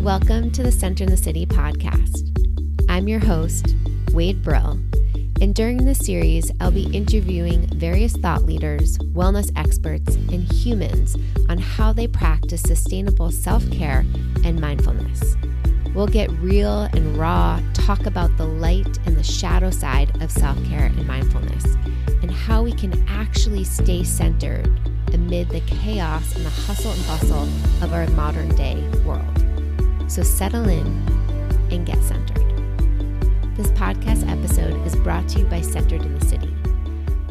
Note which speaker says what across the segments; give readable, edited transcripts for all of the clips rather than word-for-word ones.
Speaker 1: Welcome to the Center in the City podcast. I'm your host, Wade Brill, and during this series, I'll be interviewing various thought leaders, wellness experts, and humans on how they practice sustainable self-care and mindfulness. We'll get real and raw, talk about the light and the shadow side of self-care and mindfulness, and how we can actually stay centered amid the chaos and the hustle and bustle of our modern day world. So settle in and get centered. This podcast episode is brought to you by Centered in the City,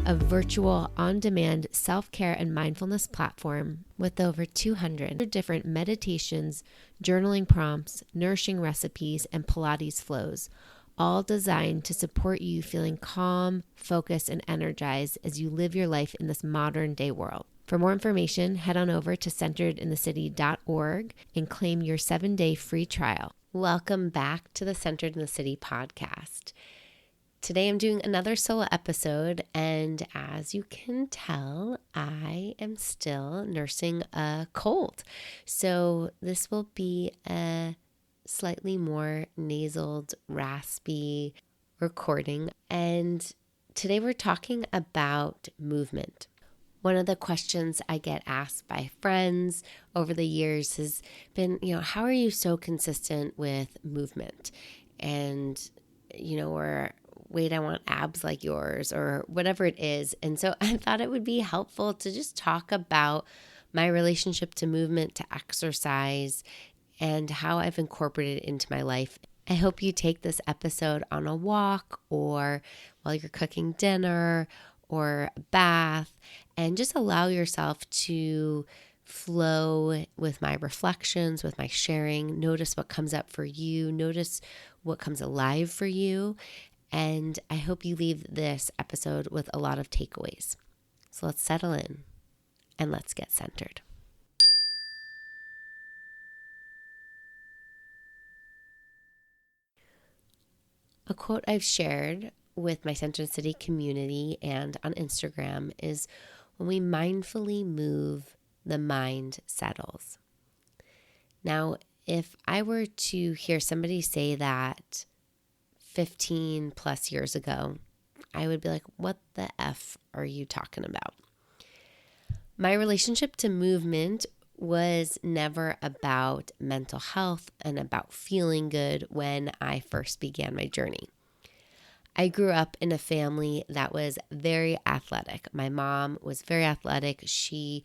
Speaker 1: a virtual on-demand self-care and mindfulness platform with over 200 different meditations, journaling prompts, nourishing recipes, and Pilates flows, all designed to support you feeling calm, focused, and energized as you live your life in this modern day world. For more information, head on over to centeredinthecity.org and claim your 7-day free trial. Welcome back to the Centered in the City podcast. Today I'm doing another solo episode, and as you can tell, I am still nursing a cold. So this will be a slightly more nasaled, raspy recording. And today we're talking about movement. One of the questions I get asked by friends over the years has been, how are you so consistent with movement? And, or wait, I want abs like yours, or whatever it is. And so I thought it would be helpful to just talk about my relationship to movement, to exercise, and how I've incorporated it into my life. I hope you take this episode on a walk or while you're cooking dinner or a bath, and just allow yourself to flow with my reflections, with my sharing. Notice what comes up for you. Notice what comes alive for you. And I hope you leave this episode with a lot of takeaways. So let's settle in and let's get centered. A quote I've shared with my Center in the City community and on Instagram is, when we mindfully move, the mind settles. Now, if I were to hear somebody say that 15 plus years ago, I would be like, what the F are you talking about? My relationship to movement was never about mental health and about feeling good when I first began my journey. I grew up in a family that was very athletic. My mom was very athletic. She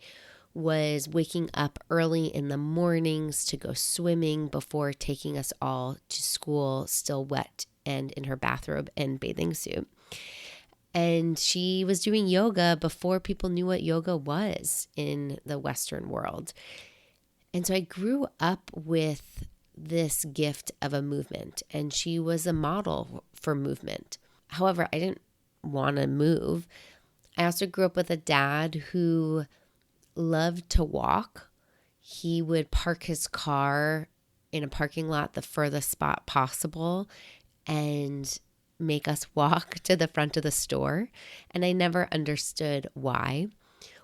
Speaker 1: was waking up early in the mornings to go swimming before taking us all to school, still wet and in her bathrobe and bathing suit. And she was doing yoga before people knew what yoga was in the Western world. And so I grew up with this gift of a movement, and she was a model for movement. However, I didn't want to move. I also grew up with a dad who loved to walk. He would park his car in a parking lot the furthest spot possible and make us walk to the front of the store. And I never understood why.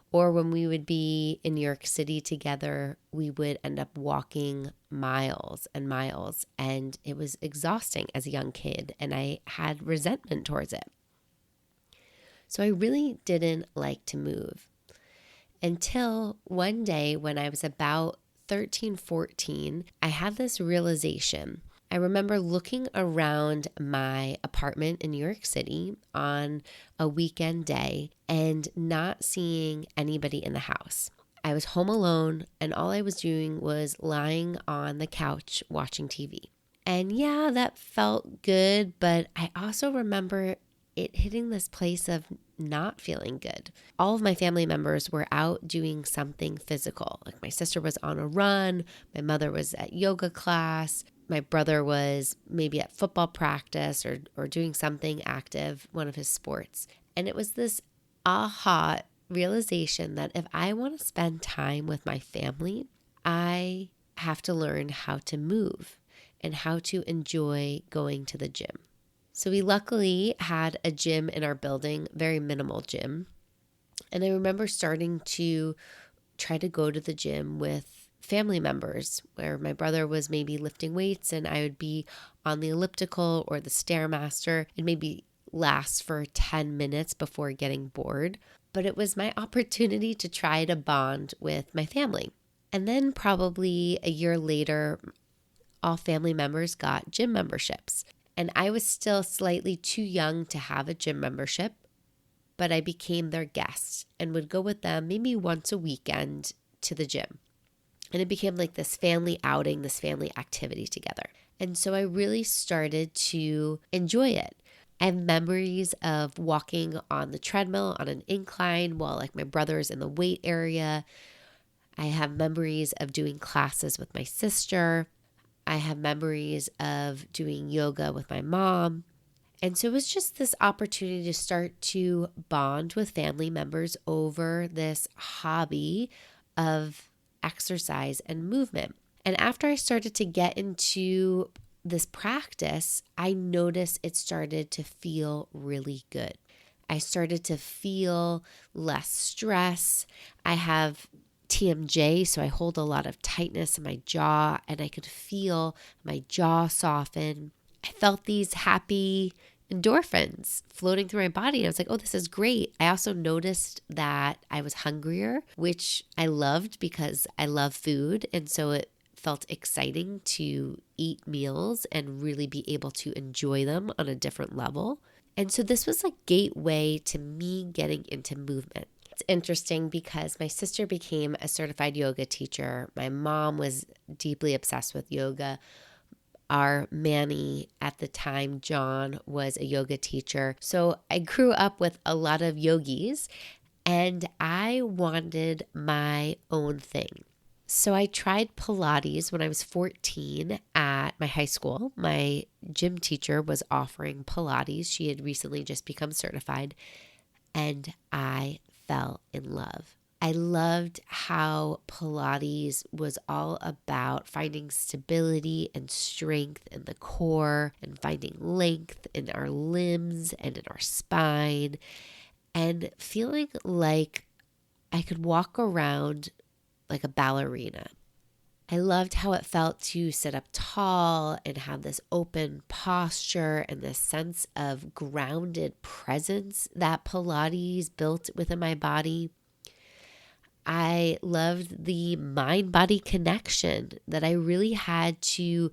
Speaker 1: Or when we would be in New York City together, we would end up walking miles and miles. And it was exhausting as a young kid, and I had resentment towards it. So I really didn't like to move until one day when I was about 13, 14, I had this realization. I remember looking around my apartment in New York City on a weekend day and not seeing anybody in the house. I was home alone, and all I was doing was lying on the couch watching TV. And yeah, that felt good, but I also remember it hitting this place of not feeling good. All of my family members were out doing something physical. Like my sister was on a run, my mother was at yoga class, my brother was maybe at football practice or doing something active, one of his sports. And it was this aha realization that if I want to spend time with my family, I have to learn how to move and how to enjoy going to the gym. So we luckily had a gym in our building, very minimal gym. And I remember starting to try to go to the gym with family members where my brother was maybe lifting weights and I would be on the elliptical or the Stairmaster and maybe last for 10 minutes before getting bored. But it was my opportunity to try to bond with my family. And then probably a year later, all family members got gym memberships. And I was still slightly too young to have a gym membership, but I became their guest and would go with them maybe once a weekend to the gym. And it became like this family outing, this family activity together. And so I really started to enjoy it. I have memories of walking on the treadmill on an incline while like my brother's in the weight area. I have memories of doing classes with my sister. I have memories of doing yoga with my mom. And so it was just this opportunity to start to bond with family members over this hobby of exercise and movement. And after I started to get into this practice, I noticed it started to feel really good. I started to feel less stress. I have TMJ, so I hold a lot of tightness in my jaw, and I could feel my jaw soften. I felt these happy endorphins floating through my body. And I was like, oh, this is great. I also noticed that I was hungrier, which I loved because I love food. And so it felt exciting to eat meals and really be able to enjoy them on a different level. And so this was a gateway to me getting into movement. It's interesting because my sister became a certified yoga teacher. My mom was deeply obsessed with yoga. Our Manny at the time, John, was a yoga teacher. So I grew up with a lot of yogis and I wanted my own thing. So I tried Pilates when I was 14 at my high school. My gym teacher was offering Pilates. She had recently just become certified and I fell in love. I loved how Pilates was all about finding stability and strength in the core and finding length in our limbs and in our spine and feeling like I could walk around like a ballerina. I loved how it felt to sit up tall and have this open posture and this sense of grounded presence that Pilates built within my body. I loved the mind-body connection that I really had to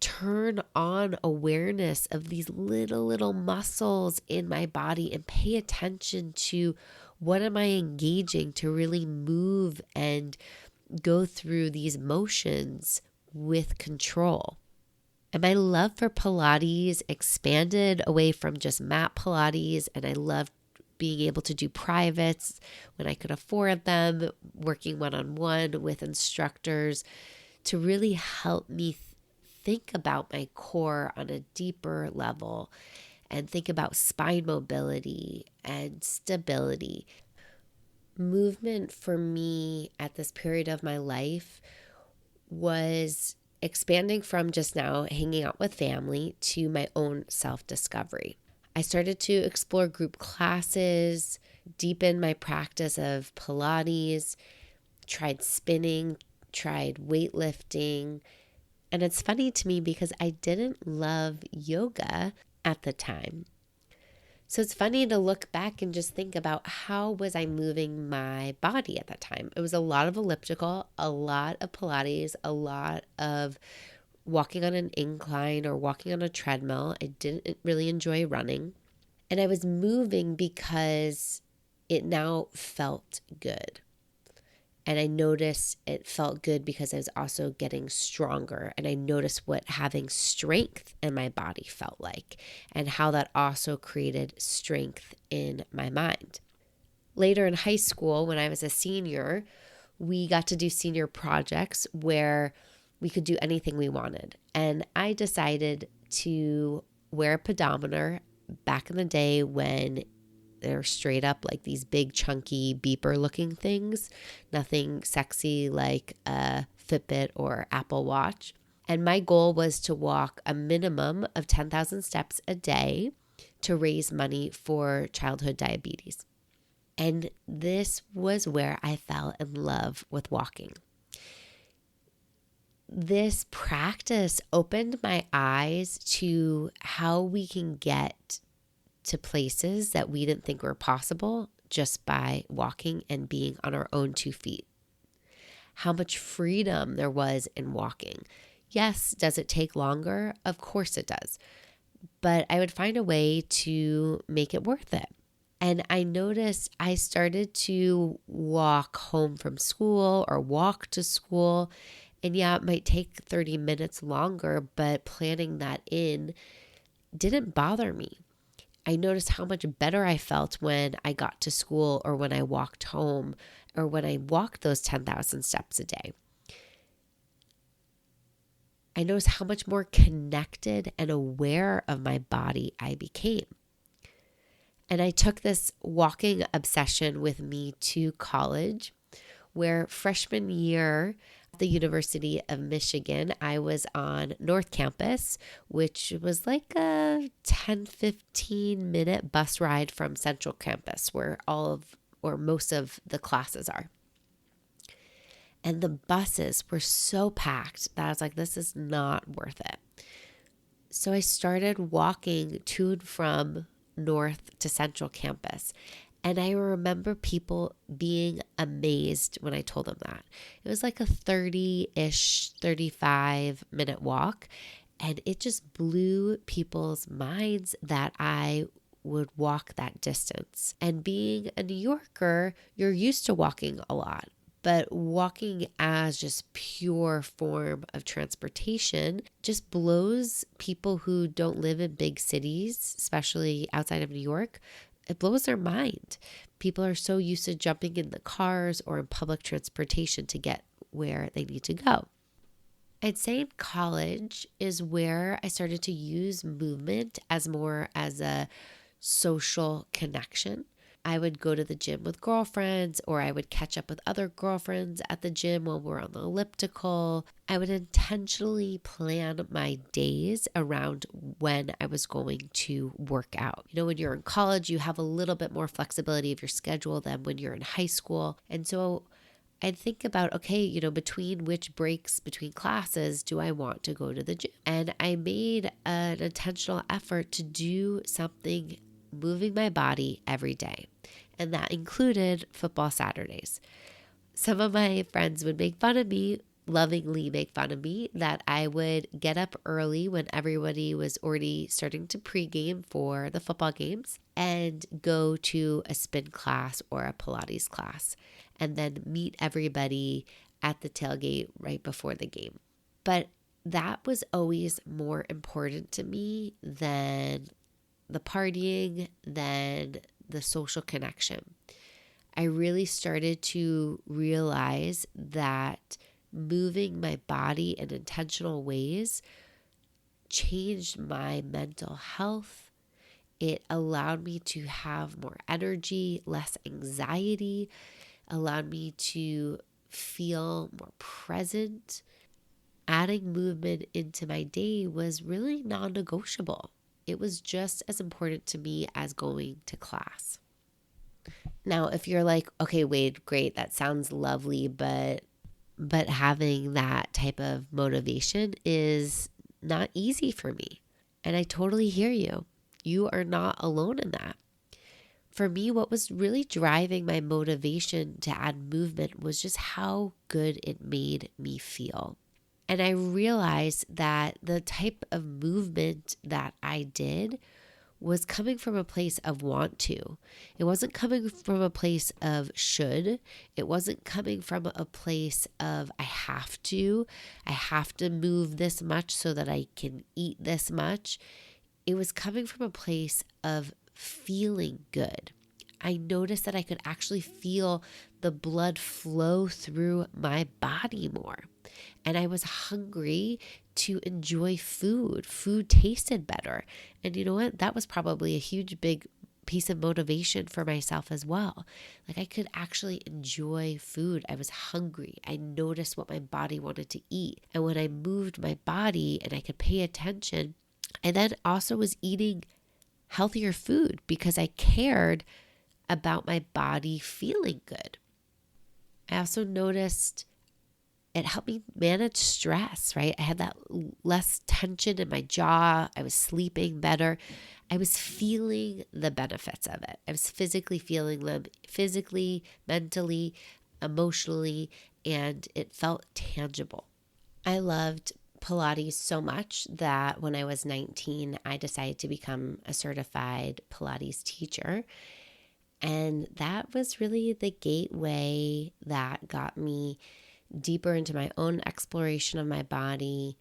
Speaker 1: turn on awareness of these little muscles in my body and pay attention to what am I engaging to really move and go through these motions with control. And my love for Pilates expanded away from just mat Pilates, and I loved being able to do privates when I could afford them, working one-on-one with instructors to really help me think about my core on a deeper level and think about spine mobility and stability. Movement for me at this period of my life was expanding from just now hanging out with family to my own self-discovery. I started to explore group classes, deepen my practice of Pilates, tried spinning, tried weightlifting. And it's funny to me because I didn't love yoga at the time. So it's funny to look back and just think about how was I moving my body at that time. It was a lot of elliptical, a lot of Pilates, a lot of walking on an incline or walking on a treadmill. I didn't really enjoy running. And I was moving because it now felt good. And I noticed it felt good because I was also getting stronger. And I noticed what having strength in my body felt like and how that also created strength in my mind. Later in high school, when I was a senior, we got to do senior projects where we could do anything we wanted. And I decided to wear a pedometer back in the day when they're straight up like these big chunky beeper looking things, nothing sexy like a Fitbit or Apple Watch. And my goal was to walk a minimum of 10,000 steps a day to raise money for childhood diabetes. And this was where I fell in love with walking. this practice opened my eyes to how we can get to places that we didn't think were possible just by walking and being on our own 2 feet. How much freedom there was in walking. Yes, does it take longer? Of course it does. But I would find a way to make it worth it. And I noticed I started to walk home from school or walk to school. And yeah, it might take 30 minutes longer, but planning that in didn't bother me. I noticed how much better I felt when I got to school or when I walked home or when I walked those 10,000 steps a day. I noticed how much more connected and aware of my body I became. And I took this walking obsession with me to college, where freshman year at the University of Michigan, I was on North Campus, which was like a 10-15 minute bus ride from Central Campus, where most of the classes are. And the buses were so packed that I was like, this is not worth it. So I started walking to and from North to Central Campus. And I remember people being amazed when I told them that. It was like a 30-ish, 35-minute walk. And it just blew people's minds that I would walk that distance. And being a New Yorker, you're used to walking a lot. But walking as just pure form of transportation just blows people who don't live in big cities, especially outside of New York. It blows their mind. People are so used to jumping in the cars or in public transportation to get where they need to go. I'd say in college is where I started to use movement as more as a social connection. I would go to the gym with girlfriends, or I would catch up with other girlfriends at the gym while we're on the elliptical. I would intentionally plan my days around when I was going to work out. When you're in college, you have a little bit more flexibility of your schedule than when you're in high school. And so I'd think about, okay, between which breaks between classes do I want to go to the gym? And I made an intentional effort to do something moving my body every day. And that included football Saturdays. Some of my friends would make fun of me, lovingly make fun of me, that I would get up early when everybody was already starting to pregame for the football games and go to a spin class or a Pilates class and then meet everybody at the tailgate right before the game. But that was always more important to me than the partying, than the social connection. I really started to realize that moving my body in intentional ways changed my mental health. It allowed me to have more energy, less anxiety, allowed me to feel more present. Adding movement into my day was really non-negotiable. It was just as important to me as going to class. Now, if you're like, okay, Wade, great, that sounds lovely, but having that type of motivation is not easy for me. And I totally hear you. You are not alone in that. For me, what was really driving my motivation to add movement was just how good it made me feel. And I realized that the type of movement that I did was coming from a place of want to. It wasn't coming from a place of should. It wasn't coming from a place of I have to move this much so that I can eat this much. It was coming from a place of feeling good. I noticed that I could actually feel the blood flow through my body more. And I was hungry to enjoy food. Food tasted better. And you know what? That was probably a huge, big piece of motivation for myself as well. Like I could actually enjoy food. I was hungry. I noticed what my body wanted to eat. And when I moved my body and I could pay attention, I then also was eating healthier food because I cared about my body feeling good. I also noticed it helped me manage stress, right? I had that less tension in my jaw. I was sleeping better. I was feeling the benefits of it. I was physically feeling them, physically, mentally, emotionally, and it felt tangible. I loved Pilates so much that when I was 19, I decided to become a certified Pilates teacher. And that was really the gateway that got me deeper into my own exploration of my body,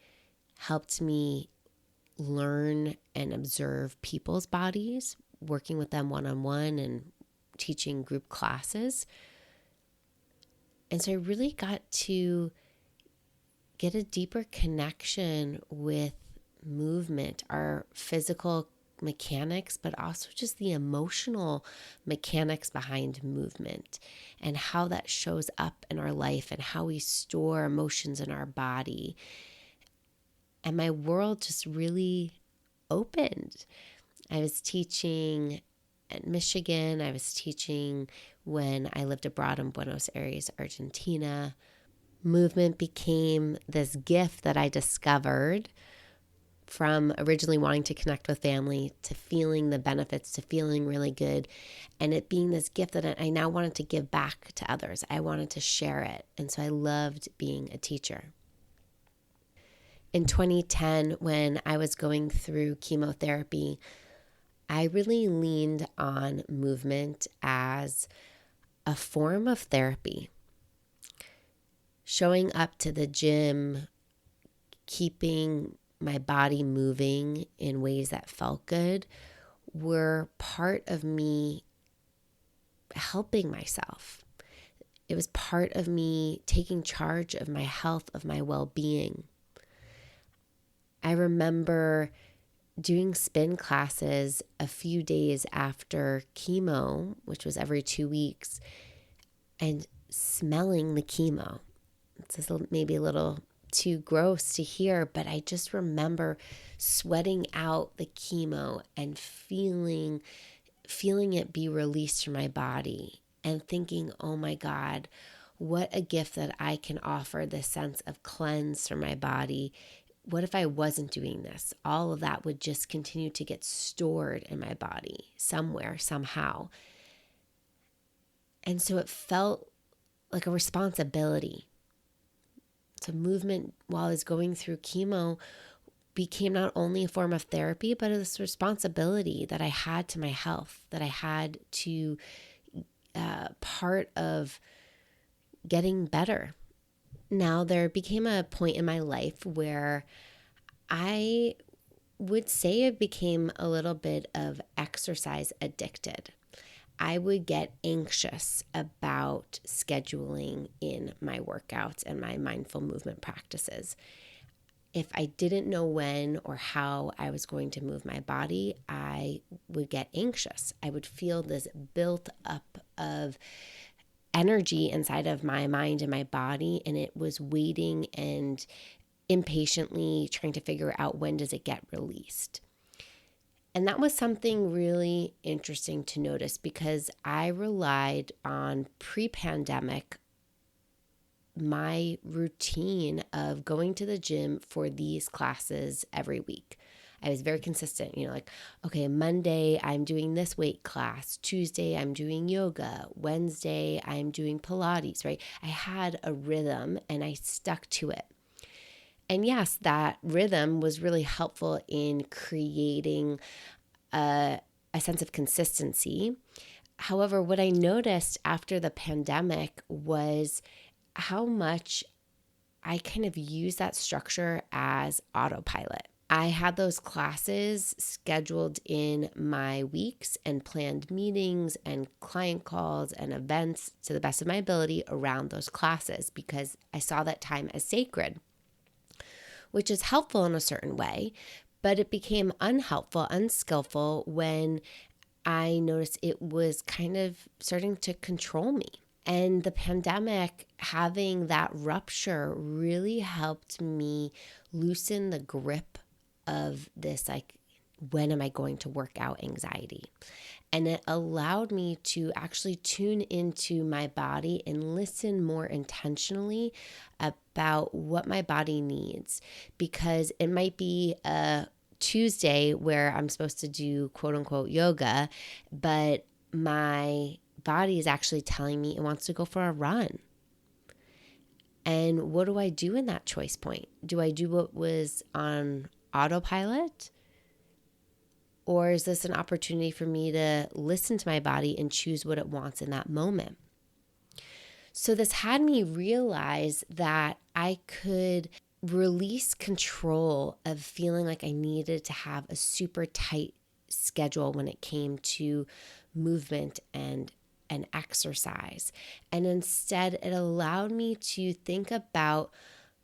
Speaker 1: helped me learn and observe people's bodies, working with them one-on-one and teaching group classes. And so I really got to get a deeper connection with movement, our physical mechanics, but also just the emotional mechanics behind movement and how that shows up in our life and how we store emotions in our body. And my world just really opened. I was teaching at Michigan. I was teaching when I lived abroad in Buenos Aires, Argentina. Movement became this gift that I discovered from originally wanting to connect with family to feeling the benefits to feeling really good, and it being this gift that I now wanted to give back to others. I wanted to share it, and so I loved being a teacher. In 2010, when I was going through chemotherapy, I really leaned on movement as a form of therapy. Showing up to the gym, keeping my body moving in ways that felt good were part of me helping myself. It was part of me taking charge of my health, of my well-being. I remember doing spin classes a few days after chemo, which was every 2 weeks, and smelling the chemo. It's maybe a little too gross to hear, but I just remember sweating out the chemo and feeling it be released from my body and thinking, oh my God, what a gift that I can offer this sense of cleanse for my body. What if I wasn't doing this? All of that would just continue to get stored in my body somewhere, somehow. And so it felt like a responsibility. So movement while I was going through chemo became not only a form of therapy, but this responsibility that I had to my health, that I had to part of getting better. Now there became a point in my life where I would say it became a little bit of exercise addicted. I would get anxious about scheduling in my workouts and my mindful movement practices. If I didn't know when or how I was going to move my body, I would get anxious. I would feel this built up of energy inside of my mind and my body, and it was waiting and impatiently trying to figure out when does it get released. And that was something really interesting to notice because I relied on pre-pandemic my routine of going to the gym for these classes every week. I was very consistent, like, okay, Monday I'm doing this weight class, Tuesday I'm doing yoga, Wednesday I'm doing Pilates, right? I had a rhythm and I stuck to it. And yes, that rhythm was really helpful in creating a sense of consistency. However, what I noticed after the pandemic was how much I kind of used that structure as autopilot. I had those classes scheduled in my weeks and planned meetings and client calls and events to the best of my ability around those classes because I saw that time as sacred, which is helpful in a certain way, but it became unhelpful, unskillful when I noticed it was kind of starting to control me. And the pandemic, having that rupture really helped me loosen the grip of this when am I going to work out anxiety? And it allowed me to actually tune into my body and listen more intentionally about what my body needs, because it might be a Tuesday where I'm supposed to do quote unquote yoga, but my body is actually telling me it wants to go for a run. And what do I do in that choice point? Do I do what was on autopilot? Or is this an opportunity for me to listen to my body and choose what it wants in that moment? So this had me realize that I could release control of feeling like I needed to have a super tight schedule when it came to movement and exercise. And instead, it allowed me to think about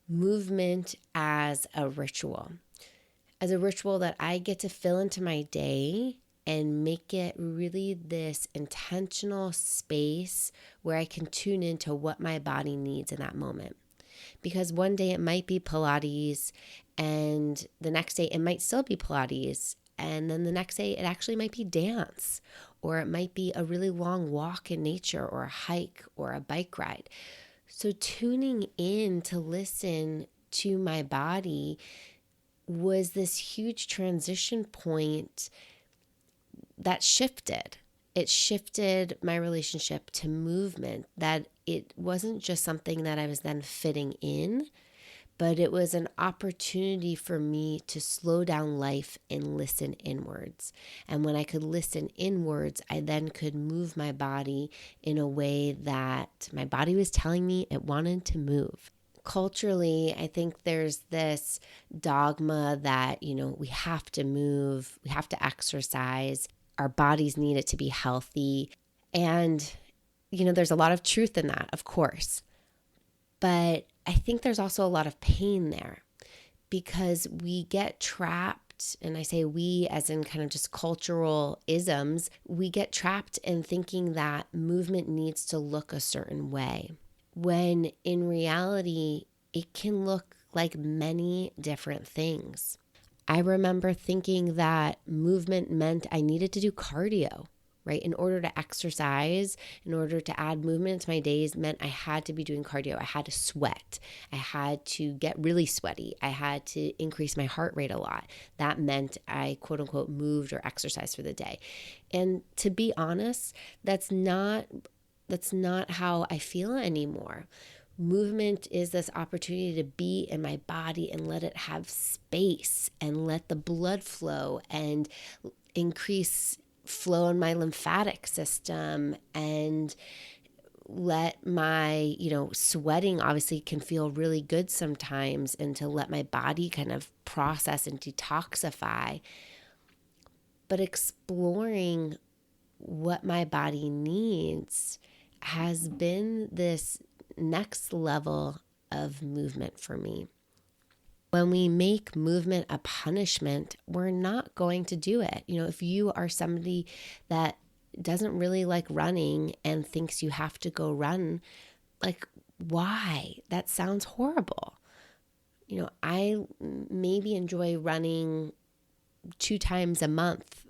Speaker 1: movement as a ritual that I get to fill into my day and make it really this intentional space where I can tune into what my body needs in that moment. Because one day it might be Pilates, and the next day it might still be Pilates, and then the next day it actually might be dance, or it might be a really long walk in nature, or a hike, or a bike ride. So tuning in to listen to my body was this huge transition point that shifted. It shifted my relationship to movement, that it wasn't just something that I was then fitting in, but it was an opportunity for me to slow down life and listen inwards. And when I could listen inwards, I then could move my body in a way that my body was telling me it wanted to move. Culturally, I think there's this dogma that, we have to move, we have to exercise, our bodies need it to be healthy. And, there's a lot of truth in that, of course. But I think there's also a lot of pain there, because we get trapped, and I say we as in kind of just cultural isms, we get trapped in thinking that movement needs to look a certain way, when in reality, it can look like many different things. I remember thinking that movement meant I needed to do cardio, right? In order to exercise, in order to add movement to my days, meant I had to be doing cardio. I had to sweat. I had to get really sweaty. I had to increase my heart rate a lot. That meant I quote unquote moved or exercised for the day. And to be honest, that's not how I feel anymore. Movement is this opportunity to be in my body and let it have space and let the blood flow and increase flow in my lymphatic system, and let my, sweating obviously can feel really good sometimes, and to let my body kind of process and detoxify. But exploring what my body needs has been this next level of movement for me. When we make movement a punishment, we're not going to do it. If you are somebody that doesn't really like running and thinks you have to go run, like, why? That sounds horrible. I maybe enjoy running 2 times a month.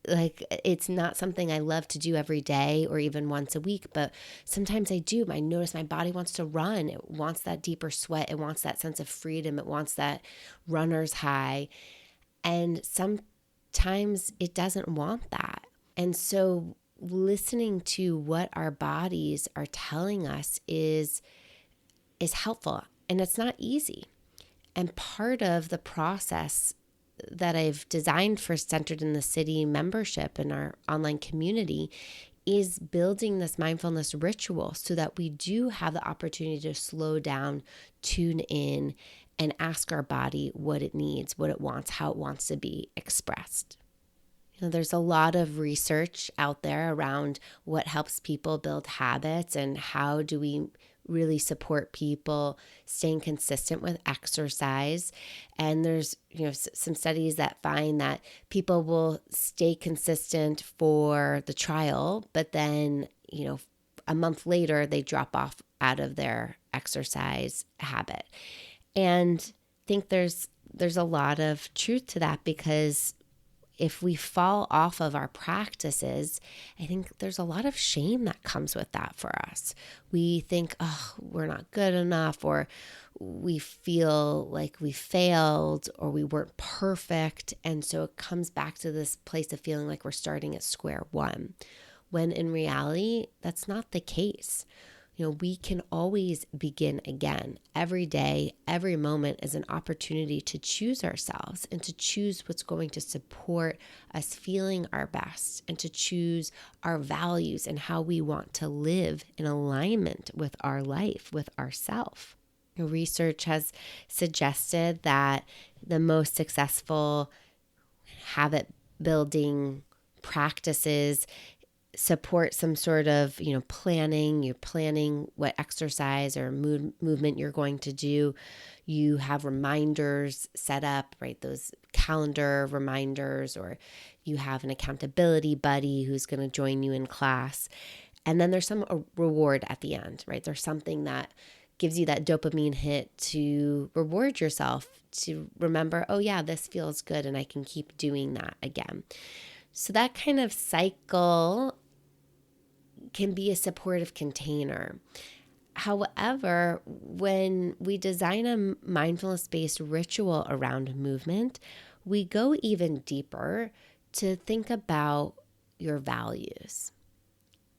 Speaker 1: Like, it's not something I love to do every day or even once a week, but sometimes I do. I notice my body wants to run. It wants that deeper sweat. It wants that sense of freedom. It wants that runner's high. And sometimes it doesn't want that. And so listening to what our bodies are telling us is helpful, and it's not easy. And part of the process that I've designed for Centered in the City membership and our online community is building this mindfulness ritual so that we do have the opportunity to slow down, tune in, and ask our body what it needs, what it wants, how it wants to be expressed. There's a lot of research out there around what helps people build habits and how do we really support people staying consistent with exercise. And there's, some studies that find that people will stay consistent for the trial, but then, a month later they drop off out of their exercise habit. And I think there's a lot of truth to that, because if we fall off of our practices, I think there's a lot of shame that comes with that for us. We think, oh, we're not good enough, or we feel like we failed, or we weren't perfect. And so it comes back to this place of feeling like we're starting at square one, when in reality, that's not the case. We can always begin again. Every day, every moment is an opportunity to choose ourselves and to choose what's going to support us feeling our best, and to choose our values and how we want to live in alignment with our life, with ourself. Research has suggested that the most successful habit building practices support some sort of, planning. You're planning what exercise or movement you're going to do. You have reminders set up, right? Those calendar reminders, or you have an accountability buddy who's going to join you in class. And then there's some reward at the end, right? There's something that gives you that dopamine hit to reward yourself, to remember, oh yeah, this feels good and I can keep doing that again. So that kind of cycle can be a supportive container. However, when we design a mindfulness-based ritual around movement, we go even deeper to think about your values,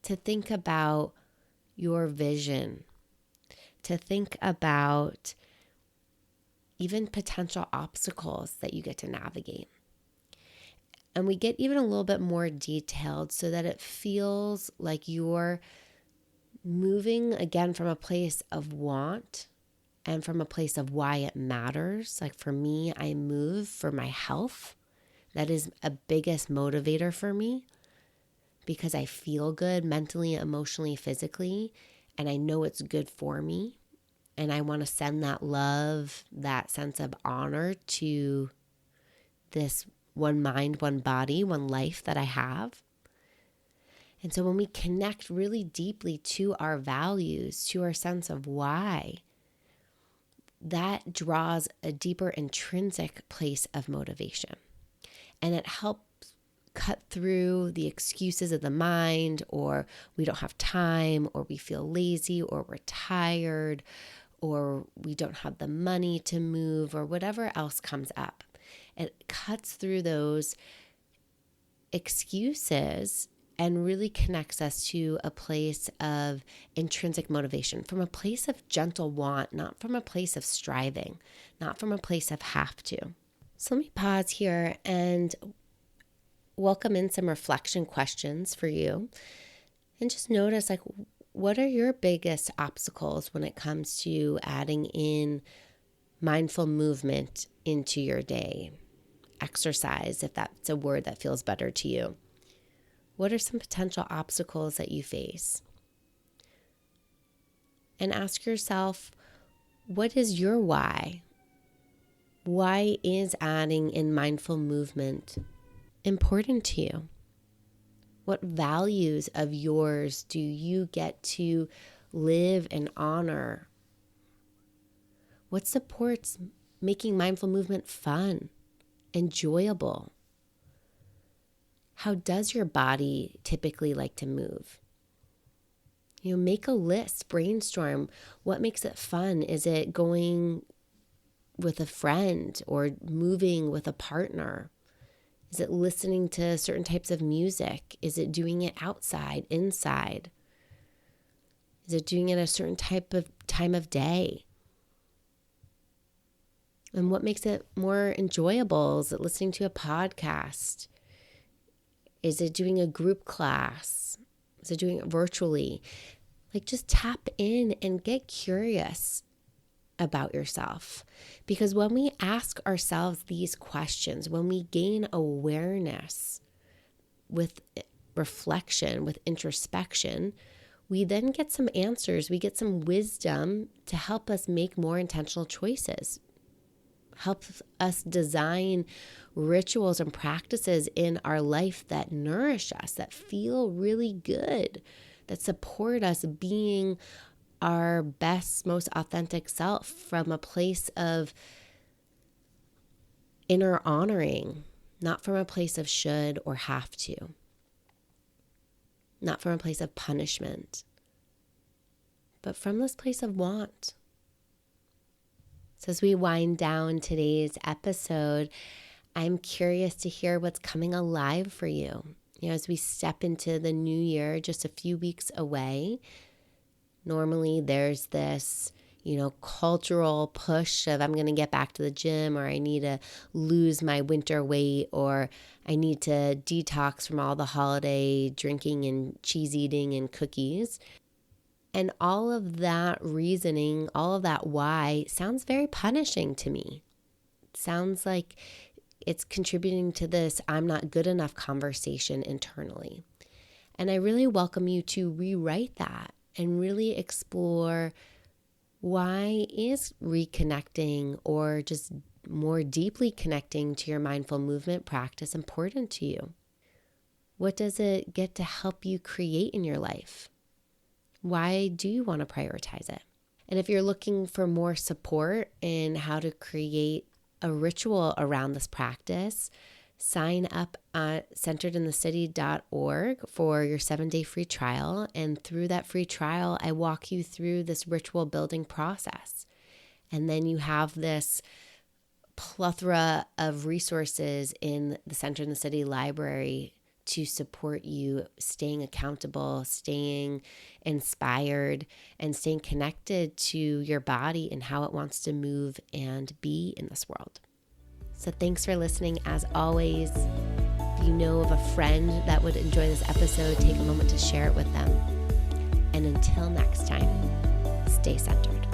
Speaker 1: to think about your vision, to think about even potential obstacles that you get to navigate. And we get even a little bit more detailed so that it feels like you're moving again from a place of want and from a place of why it matters. Like for me, I move for my health. That is a biggest motivator for me, because I feel good mentally, emotionally, physically, and I know it's good for me. And I want to send that love, that sense of honor to this one mind, one body, one life that I have. And so when we connect really deeply to our values, to our sense of why, that draws a deeper intrinsic place of motivation. And it helps cut through the excuses of the mind, or we don't have time, or we feel lazy, or we're tired, or we don't have the money to move, or whatever else comes up. It cuts through those excuses and really connects us to a place of intrinsic motivation, from a place of gentle want, not from a place of striving, not from a place of have to. So let me pause here and welcome in some reflection questions for you. And just notice, like, what are your biggest obstacles when it comes to adding in mindful movement into your day? Exercise, if that's a word that feels better to you. What are some potential obstacles that you face? And ask yourself, what is your why? Why is adding in mindful movement important to you? What values of yours do you get to live and honor? What supports making mindful movement fun, enjoyable? How does your body typically like to move? Make a list, brainstorm. What makes it fun? Is it going with a friend or moving with a partner? Is it listening to certain types of music? Is it doing it outside, inside? Is it doing it at a certain type of time of day? And what makes it more enjoyable? Is it listening to a podcast? Is it doing a group class? Is it doing it virtually? Like, just tap in and get curious about yourself. Because when we ask ourselves these questions, when we gain awareness with reflection, with introspection, we then get some answers. We get some wisdom to help us make more intentional choices, help us design rituals and practices in our life that nourish us, that feel really good, that support us being our best, most authentic self from a place of inner honoring, not from a place of should or have to, not from a place of punishment, but from this place of want. So as we wind down today's episode, I'm curious to hear what's coming alive for you. As we step into the new year, just a few weeks away, normally there's this, cultural push of I'm going to get back to the gym, or I need to lose my winter weight, or I need to detox from all the holiday drinking and cheese eating and cookies. And all of that reasoning, all of that why sounds very punishing to me. It sounds like it's contributing to this I'm not good enough conversation internally. And I really welcome you to rewrite that and really explore, why is reconnecting or just more deeply connecting to your mindful movement practice important to you? What does it get to help you create in your life? Why do you want to prioritize it? And if you're looking for more support in how to create a ritual around this practice, sign up at centeredinthecity.org for your 7-day free trial. And through that free trial, I walk you through this ritual building process. And then you have this plethora of resources in the Centered in the City library to support you staying accountable, staying inspired, and staying connected to your body and how it wants to move and be in this world. So thanks for listening. As always, if you know of a friend that would enjoy this episode, take a moment to share it with them. And until next time, stay centered.